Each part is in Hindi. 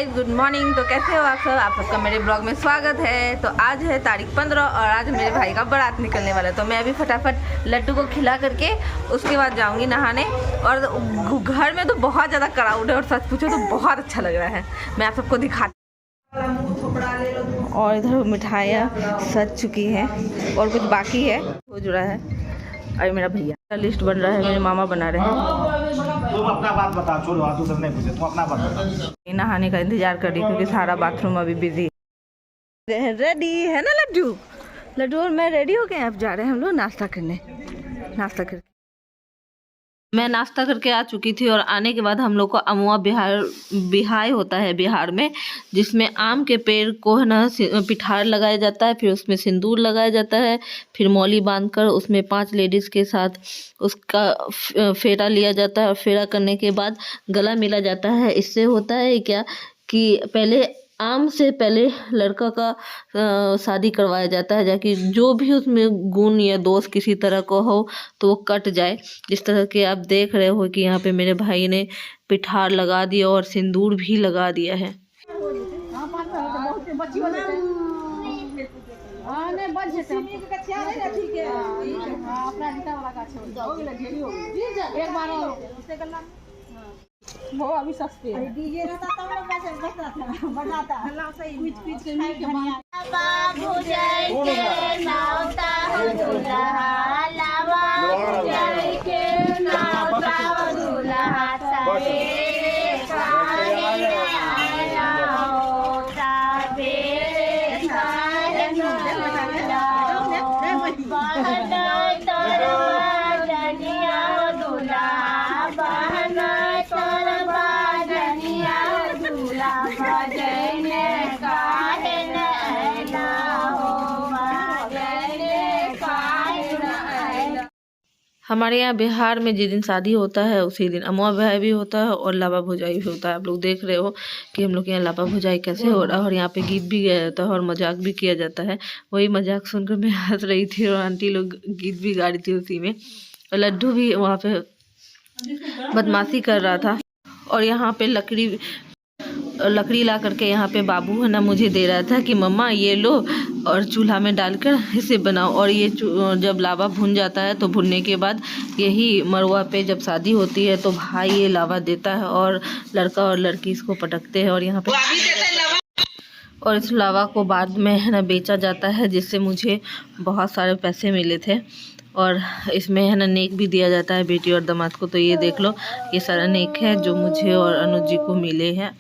Good morning. तो कैसे हो आप सब? आप सबका मेरे ब्लॉग में स्वागत है। तो आज है तारीख 15 और आज मेरे भाई का बारात निकलने वाला है। तो मैं अभी फटाफट लड्डू को खिला करके उसके बाद जाऊंगी नहाने। और घर में तो बहुत ज़्यादा क्राउड है और सच पूछो तो बहुत अच्छा लग रहा है। मैं आप सबको दिखाती। और इधर मिठाइयाँ सज चुकी हैं और कुछ बाकी है वो जुड़ा है। और मेरा भैया लिस्ट बन रहा है, मेरे मामा बना रहे हैं। तुम अपना बात बताओ, छोड़ो दूसरा नहीं पूछे, तुम अपना बात बताओ। नहाने का इंतजार कर रही क्योंकि सारा बाथरूम अभी बिजी है। रेडी है ना लड्डू? लड्डू और मैं रेडी हो गए। अब जा रहे हैं हम लोग नाश्ता करने। नाश्ता करके मैं नाश्ता करके आ चुकी थी और आने के बाद हम लोग को अमुआ बिहाय होता है बिहार में, जिसमें आम के पेड़ को है ना पिठार लगाया जाता है, फिर उसमें सिंदूर लगाया जाता है, फिर मौली बांधकर उसमें 5 लेडीज़ के साथ उसका फेरा लिया जाता है और फेरा करने के बाद गला मिला जाता है। इससे होता है क्या कि पहले आम से पहले लड़का का शादी करवाया जाता है, ताकि जो भी उसमें गुण या दोष किसी तरह को हो तो वो कट जाए। जिस तरह के आप देख रहे हो कि यहाँ पे मेरे भाई ने पिठार लगा दिया और सिंदूर भी लगा दिया है। वो अभी सस्ते हैं। डीजे रहता तब लोग पैसे बढ़ाता अल्लाह से कुछ के नहीं के बाबू जय के नावता हो दुल्हा लावा जय के नावता हो दुल्हा सारे सारे आया होता बेरे सारे हमारे यहाँ बिहार में जिस दिन शादी होता है उसी दिन अमुआ बिहाई भी होता है और लावा भुजाई भी होता है। आप लोग देख रहे हो कि हम लोग के यहाँ लावा भुजाई कैसे हो रहा है और यहाँ पे गीत भी गाया जाता है और मजाक भी किया जाता है। वही मजाक सुनकर मैं हंस रही थी और आंटी लोग गीत भी गा रही थी उसी में। और लड्डू भी वहाँ पे बदमाशी कर रहा था। और यहाँ पे लकड़ी ला करके यहाँ पे बाबू है ना मुझे दे रहा था कि मम्मा ये लो और चूल्हा में डालकर इसे बनाओ। और ये जब लावा भुन जाता है तो भुनने के बाद यही मरवा पे जब शादी होती है तो भाई ये लावा देता है और लड़का और लड़की इसको पटकते हैं। और यहाँ पे और इस लावा को बाद में है ना बेचा जाता है, जिससे मुझे बहुत सारे पैसे मिले थे। और इसमें है ना नेक भी दिया जाता है बेटी और दामाद को। तो ये देख लो, ये सारा नेक है जो मुझे और अनुज जी को मिले हैं।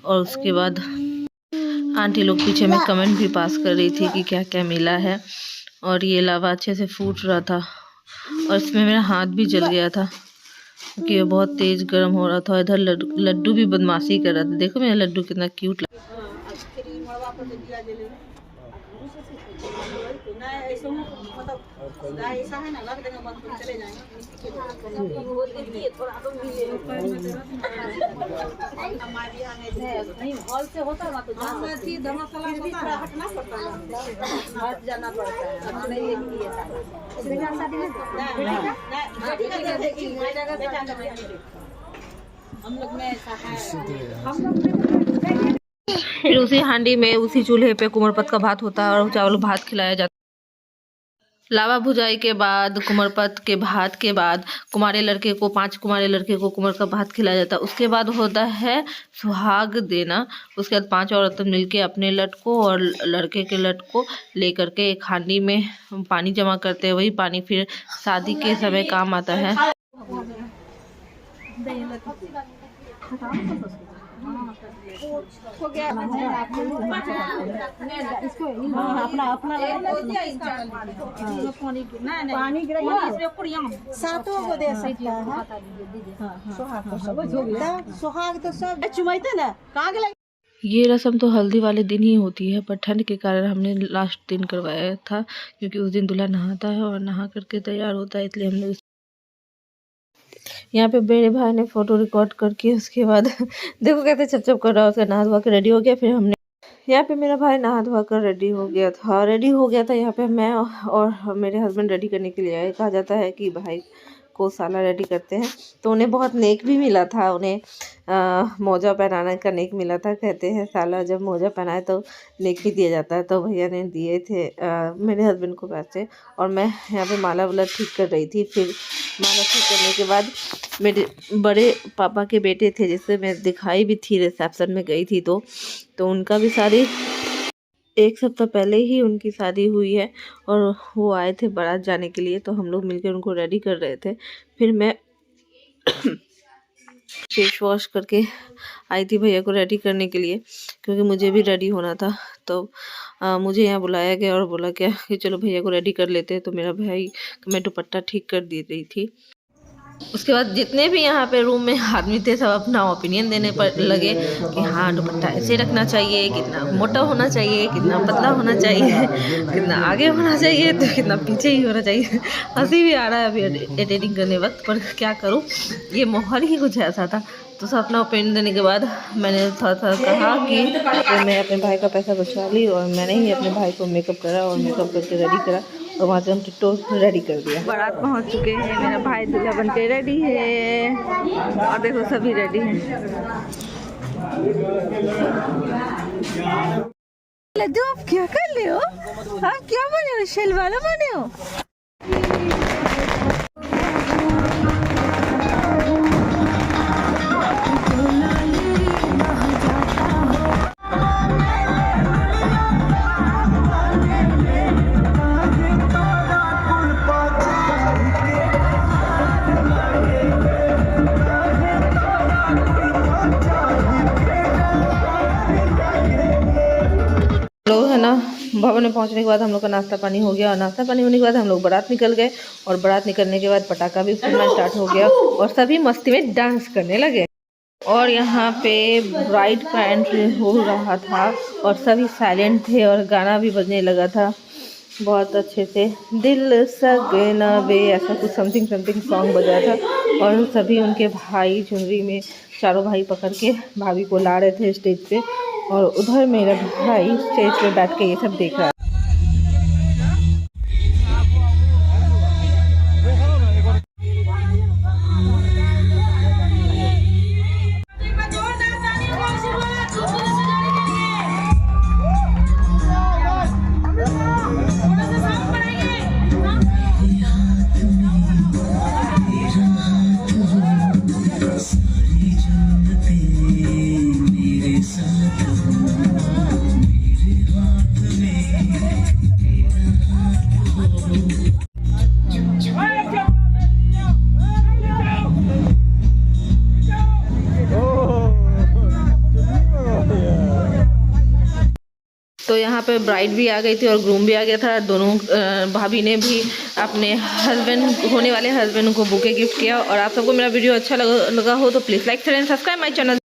और उसके बाद आंटी लोग पीछे में कमेंट भी पास कर रही थी कि क्या क्या मिला है। और ये लावा अच्छे से फूट रहा था और इसमें मेरा हाथ भी जल गया था क्योंकि ये बहुत तेज़ गर्म हो रहा था। इधर लड्डू भी बदमाशी कर रहा था। देखो मेरा लड्डू कितना क्यूट लगा। ऐसा है ना लग देंगे मन को चले जाएंगे नहीं हॉल से होता ना तो धर्मशाला होता हटना पड़ता है, हट जाना पड़ता है। नहीं लेके हम लोग में ऐसा है। हम लोग फिर उसी हांडी में उसी चूल्हे पे कुमरपत का भात होता है और चावल भात खिलाया जाता है। लावा भुजाई के बाद कुमरपत के भात के बाद कुमारे लड़के को 5 कुमारे लड़के को कुमर का भात खिलाया जाता है। उसके बाद होता है सुहाग देना। उसके बाद 5 औरतें मिलके अपने लट को और लड़के के लट को लेकर के एक हांडी में पानी जमा करते हैं। वही पानी फिर शादी के समय काम आता है। हो गया इसको अपना अपना पानी सातों को दे सकता है। सुहाग तो सब चुमाते ना कहाँ। ये रस्म तो हल्दी वाले दिन ही होती है, पर ठंड के कारण हमने लास्ट दिन करवाया था क्योंकि उस दिन दूल्हा नहाता है और नहा करके तैयार होता है, इसलिए हम लोग यहाँ पे मेरे भाई ने फ़ोटो रिकॉर्ड करके उसके बाद देखो कैसे चप कर रहा है। उसका नहा धोवा के रेडी हो गया। फिर हमने यहाँ पे मेरा भाई नहा धोवा कर रेडी हो गया था। यहाँ पे मैं और मेरे हस्बैंड रेडी करने के लिए आए। कहा जाता है कि भाई को साला रेडी करते हैं। तो उन्हें बहुत नेक भी मिला था, उन्हें मौजा पहनाने का नेक मिला था। कहते हैं साला जब मौजा पहनाए तो नेक भी दिया जाता है। तो भैया ने दिए थे मेरे हस्बैंड को पैसे, और मैं यहाँ पे माला वाला ठीक कर रही थी। फिर माला ठीक करने के बाद मेरे बड़े पापा के बेटे थे, जिससे मैं दिखाई भी थी, रिसेप्शन में गई थी तो उनका भी शादी 1 सप्ताह पहले ही उनकी शादी हुई है, और वो आए थे बारात जाने के लिए। तो हम लोग मिलकर उनको रेडी कर रहे थे। फिर मैं फेस वॉश करके आई थी भैया को रेडी करने के लिए, क्योंकि मुझे भी रेडी होना था। तो मुझे यहाँ बुलाया गया और बोला क्या कि चलो भैया को रेडी कर लेते हैं। तो मेरा भाई मैं दुपट्टा ठीक कर दी रही थी। उसके बाद जितने भी यहाँ पे रूम में आदमी थे सब अपना ओपिनियन देने पर लगे कि हाँ दुपट्टा ऐसे रखना चाहिए, कितना मोटा होना चाहिए, कितना पतला होना चाहिए, कितना आगे होना चाहिए तो कितना पीछे ही होना चाहिए। हंसी भी आ रहा है अभी एडिटिंग करने वक्त, पर क्या करूँ, ये माहौल ही कुछ ऐसा था। तो सब अपना ओपिनियन देने के बाद मैंने थोड़ा कहा कि तो मैं अपने भाई का पैसा बचा ली, और मैंने ही अपने भाई को मेकअप करा और मेकअप करके रेडी करा, और वहाँ से हम टिट्टो रेडी कर दिया। बारात पहुँच चुके हैं, मेरा भाई दूल्हा बन के रेडी है, और देखो सभी रेडी हैं। लड्डू आप क्या कर रहे हो? आप क्या बने हो? शेलवाला बने हो? लोग है ना, भवन में पहुंचने के बाद हम लोग का नाश्ता पानी हो गया, और नाश्ता पानी होने के बाद हम लोग बारात निकल गए, और बारात निकलने के बाद पटाखा भी फूटना स्टार्ट हो गया, और सभी मस्ती में डांस करने लगे। और यहाँ पे ब्राइड का एंट्री हो रहा था, और सभी साइलेंट थे, और गाना भी बजने लगा था बहुत अच्छे से, दिल सगना बे ऐसा कुछ समथिंग सॉन्ग बजा था। और सभी उनके भाई चुनरी में चारों भाई पकड़ के भाभी को ला रहे थे स्टेज पे, और उधर मेरा भाई स्टेज पे बैठ के ये सब देख रहा है। तो यहाँ पे ब्राइड भी आ गई थी और ग्रूम भी आ गया था। दोनों भाभी ने भी अपने हस्बैंड होने वाले हस्बैंड को बुके गिफ्ट किया। और आप सबको मेरा वीडियो अच्छा लगा हो तो please like share and subscribe my channel.